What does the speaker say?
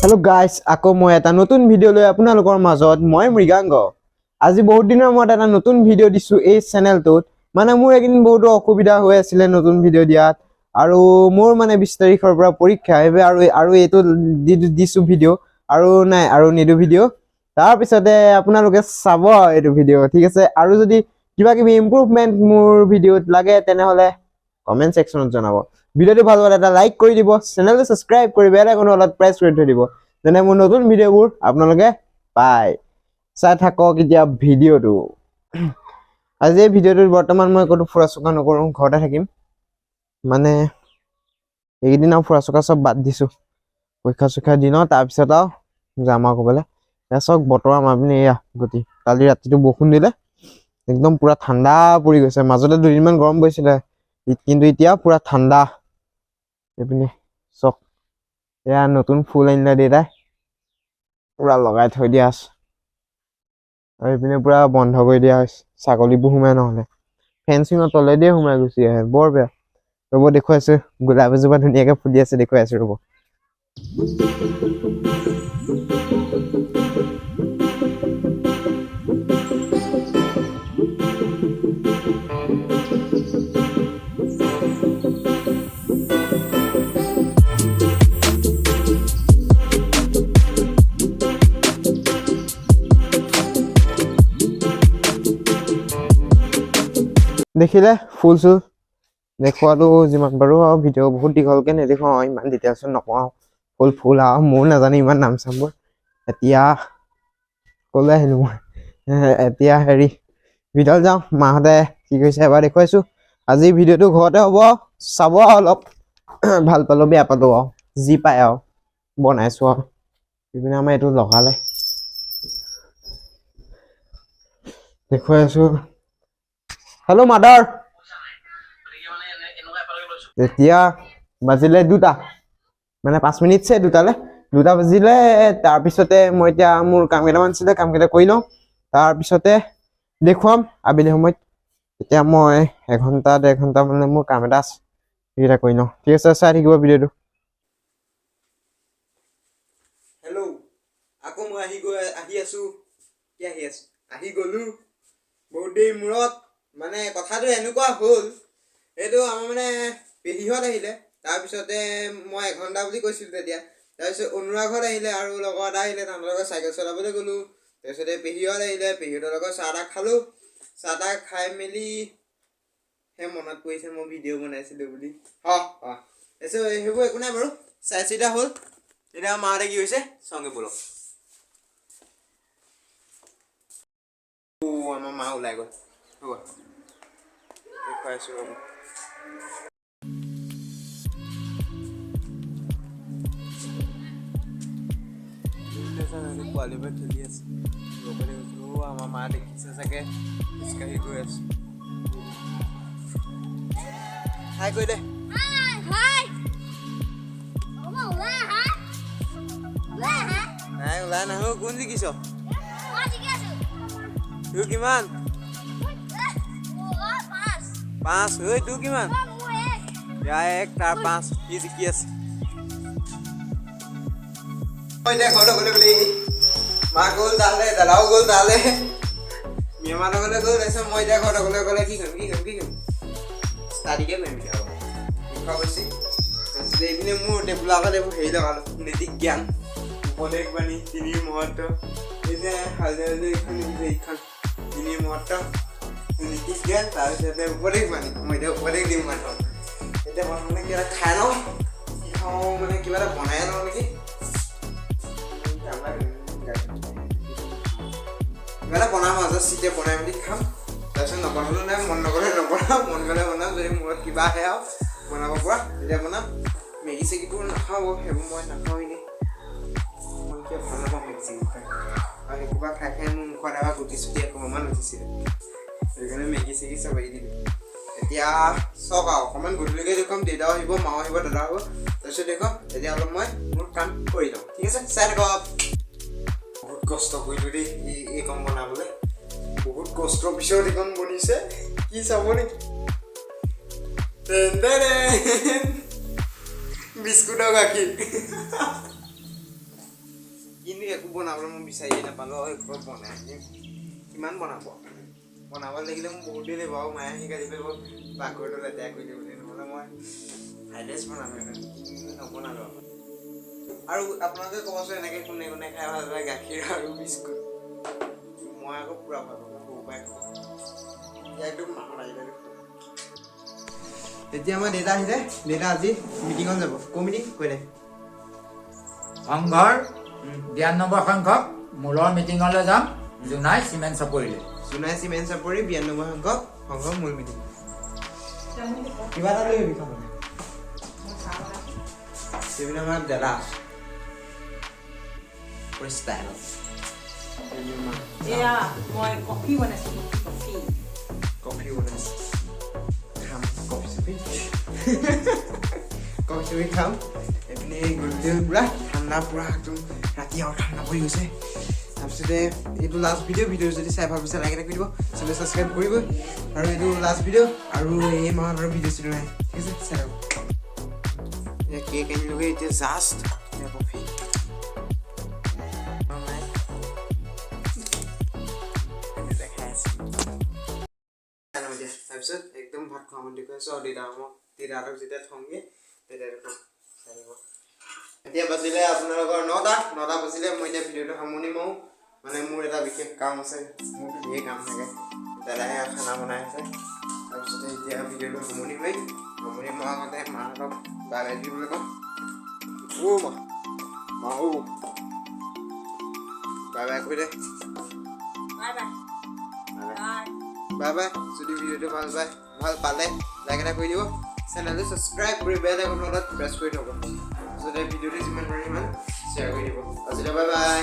Hello guys, আকৌ মই এটা নতুন ভিডিও লৈ আপোনালোকৰ মাজত মই মৃগাংক। আজি বহুত দিনৰ মূৰত এটা নতুন ভিডিও দিছো এই চেনেলটোত। মানে মোৰ একদিন বহুত অসুবিধা হৈ আছিল নতুন ভিডিও দিয়াত আৰু মোৰ মানে 20 তাৰিখৰ পৰা পৰীক্ষা হবে আৰু এটো দিছো ভিডিও আৰু নাই আৰু নিদু ভিডিও। তাৰ পিছতে আপোনালোকে চাব এটো ভিডিও, ঠিক আছে? আৰু যদি কিবা কিবি ইমপ্ৰুভমেন্ট মোৰ ভিডিওত লাগে তেনেহলে কমেন্ট সেকশনত জনাব। ভিডিওটো ভাল হলে এটা লাইক কৰি দিব, চেনেলটো সাবস্ক্ৰাইব কৰি বেল আইকন অলপ প্ৰেছ কৰি থৈ দিব, যেনে মোৰ নতুন ভিডিওবোৰ আপোনালোকে পায়। চাই থাকক এতিয়া ভিডিওটো। আজি এই ভিডিওটোত বৰ্তমান মই কতো ফুৰা চকা নকৰো, ঘৰতে থাকিম। মানে এইদিন ফুৰা চকা সব বাদ দিছো, পৰীক্ষা দিনৰ। তাৰ পিছত যাম কবলে। এসক বতৰ আমাৰ পিনে এয়া গতি। কালি ৰাতিটো বৰষুণ দিলে, একদম পুৰা ঠাণ্ডা পৰি গৈছে। মাজতে দুদিনমান গৰম পৰিছিলে, কিন্তু এতিয়া পুৰা ঠাণ্ডা। এইপিনে চক এয়া নতুন ফুল আনিলে দেউতাই, পুৰা লগাই থৈ দিয়া আছে। আৰু এইপিনে পুৰা বন্ধ কৰি দিয়া হৈছে, ছাগলীবোৰ সোমাই নহলে। ফেঞ্চিঙৰ তলেদিয়ে সোমাই গুচি আহে, বৰ বেয়া। ৰব দেখুৱাইছো, গোলাপ এজোপা ধুনীয়াকে ফুলি আছে, দেখুৱাই আছো ৰব। দেখিলে ফুল চুল দেখুৱালো যিমান পাৰো, আৰু ভিডিও বহুত দীঘলকে নেদেখো, ইমান ডিটেইলছ নকওঁ। ফুল আৰু মোৰ নাজানো ইমান নাম চামবোৰ। এতিয়া কলে আহিলো মই, এতিয়া হেৰি ভিতৰত যাওঁ। মাহঁতে কি কৰিছে এবাৰ দেখুৱাইছো। আজি ভিডিওটো ঘৰতে হ'ব, চাব অলপ। ভাল পালো বেয়া পালো আৰু যি পায় আৰু বনাইছো আৰু। ইপিনে আমাৰ এইটো লগালে দেখুৱাই আছো। Hello' mother. এতিয়া বাজিলে 2টা, মানে 5 মিনিটছে 2টা বাজিলে। তাৰপিছতে মই এতিয়া মোৰ কাম কেইটামান আছিলে, কাম কেইটা কৰি লওঁ। তাৰপিছতে দেখুৱাম আবেলি সময়ত। এতিয়া মই 1-1.5 ঘণ্টা মানে মোৰ কাম এটা আছে, সেইকেইটা কৰি লওঁ। ঠিক আছে, চাই থাকিব ভিডিওটো। হেল্ল', আকৌ মই আহি গলো বহুত দেৰি মূৰত। মানে কথাটো এনেকুৱা হ'ল, এইটো আমাৰ মানে পেহীহঁত আহিলে। তাৰপিছতে মই 1 ঘণ্টা বুলি কৈছিলো তেতিয়া। তাৰপিছত অনুৰাঘত আহিলে আৰু লগৰ এটা আহিলে, তাহাঁতৰ লগত চাইকেল চলাবলৈ গলো। তাৰপিছতে পেহীহঁত আহিলে, পেহীহঁতৰ লগত চাহ তাহ খালো। চাহ তাহ খাই মেলি সেই মনত পৰিছে মই ভিডিঅ' বনাইছিলো বুলি। তাৰপিছত সেইবোৰ একো নাই বাৰু, চাই চিতা হ'ল। এতিয়া মাহঁতে কি হৈছে চাওঁগে বলক। আমাৰ মা ওলাই গ'ল, হ'ব দেখুৱাইছো ৰ'ব। পোৱালিবোৰে খেলি আছে, আমাৰ মা দেখিছে চাগে, খোজকাঢ়ি গৈ আছে। হাই কৈ দে। নাই ওলাই নাহো। কোন জিকিছ? তোৰ কিমান? 5। ঐ তোৰ কিমান? ইয়াৰ 1, তাৰ 5। কি জিকি আছে? মা গ'ল তালে, দাদাও গ'ল তালে, মেহমানৰ ঘৰলৈ গ'ল। তাৰপিছত মই এতিয়া ঘৰত অকলে অকলে কি কৰিম ষ্টাডিকে কৰিম এতিয়া বেছি। তাৰপিছত এইপিনে মোৰ টেবুলৰ আগত এইবোৰ হেৰি লগালো, নৈতিক জ্ঞান, উপদেশ বাণী, 3 মহত্ব। এই যে এইখন 3 মহত্ব, নৈতিক জ্ঞান, তাৰপিছতে উপদেশ বাণী। মই এতিয়া উপদেশ দিম মানুহক। এতিয়া মানে কিবা এটা খাই লওঁ, কি খাওঁ মানে কিবা এটা বনাই লওঁ নেকি। কিবা এটা বনাম আৰু চিটে বনাই মেলি খাম। তাৰপিছত নবনালেও নাই, মন নগ'লে নবনাম, মন গ'লে বনাম। যদি মূৰত কিবা আহে আৰু বনাব পৰা তেতিয়া বনাম। মেগী চেগীবোৰ নাখাওঁ, সেইবোৰ মই নাখাওঁ এনেই। মই কিয় ভাল নাপাওঁ মেগী চেগী খাই, আৰু সেইসোপা খাই মোৰ মুখত এবাৰ গুটি চুটি অকণমান উঠিছিলে। সেইকাৰণে মেগী চেগী চব এৰি দিলোঁ। এতিয়া চাওক আৰু অকণমান গধূলিকৈ দেখুৱাম। দেউতাও আহিব, মাও আহিব, দাদা আহিব। তাৰপিছত দেখুৱাম। এতিয়া অলপ মই মোৰ কাম কৰি লওঁ, ঠিক আছে? চাই থাকক। বহুত কষ্ট কৰিলোঁ দেই এই কম বনাবলৈ, বহুত কষ্টৰ পিছত এইখন বনিছে। কি চাব নেকি? বিস্কুটৰ গাখীৰ। কিন্তু একো বনাবলৈ মই বিচাৰিয়ে নাপালোঁ একো বনাই কিমান বনাব বনাব লাগিলে মোক বহুত দেৰি লাগিব আৰু মায়ে শিকাই দিব পাকঘৰটো লেতেৰা কৰি দিব নহ'লে মই ফ্ৰাইড ৰাইচ বনালোঁ কিন্তু নবনালোঁ আৰু আপোনালোকে ক'বচোন এনেকৈ কোনে কোনে খাই ভাল পায় গাখীৰ আৰু বিস্কুট মই আকৌ পূৰা ভাল পাওঁ সৰু পৰাই একদম মাংস লাগিলে এতিয়া আমাৰ দেউতা আহিলে দেউতা আজি মিটিঙত যাব ক' মিটিং কৈ দে সংঘৰ 92 সংখ্যক মূলৰ মিটিঙলৈ যাম জোনাই চিমেণ্ট চাপৰিলৈ জোনাই চিমেণ্ট চাপৰি 92 সংখ্যক সংঘৰ মূল মিটিং কিবা এটা লৈ আহিবি খাবলৈ সেইবিলাক আমাৰ দাদা ষ্টাইল এয়া মই কফি বনাইছোঁ কফি বনাইছোঁ খাম কফি চফি কফি চফি খাম এইপিনে গধূলি পূৰা ঠাণ্ডা পূৰা একদম ৰাতি আৰু ঠাণ্ডা পৰি গৈছে তাৰপিছতে এইটো লাষ্ট ভিডিঅ' যদি চাই ভাল পাইছে লাইক এটা কৰি দিব চেনেল ছাবস্ক্ৰাইব কৰিব আৰু এইটো লাষ্ট ভিডিঅ' আৰু এই মাহত আৰু ভিডিঅ' চিডিঅ' নাই ঠিক আছে চাই থাকক এতিয়া কেক আনিলোগৈ এতিয়া জাষ্ট কফি তাৰপিছত একদম ভাত খোৱা মন্দিৰ কৰি আছোঁ আৰু দেউতাহঁতক যেতিয়া থওঁগৈ তেতিয়া এতিয়া বাজিলে আপোনালোকৰ 9টা বাজিলে মই এতিয়া ভিডিঅ'টো সামৰণি মাৰোঁ মানে মোৰ এটা বিশেষ কাম আছে মোৰ ধেৰ কাম থাকে দাদাহে খানা বনাই আছে তাৰপিছতে এতিয়া ভিডিঅ'টো সামৰণি মৰাৰ আগতে মাহঁতক বাই বাই দিবলৈ ক'ম মা বাই বাই কৈ দে বাই বাই যদি ভিডিঅ'টো ভাল পালে লাইক এটা কৰি দিব চেনেলটো ছাবস্ক্ৰাইব কৰি বেল আইকনটো প্ৰেছ কৰি থ'ব তাৰপিছতে ভিডিঅ'টো যিমান পাৰে সিমান শ্বেয়াৰ কৰি দিব আজিলৈ বাই বাই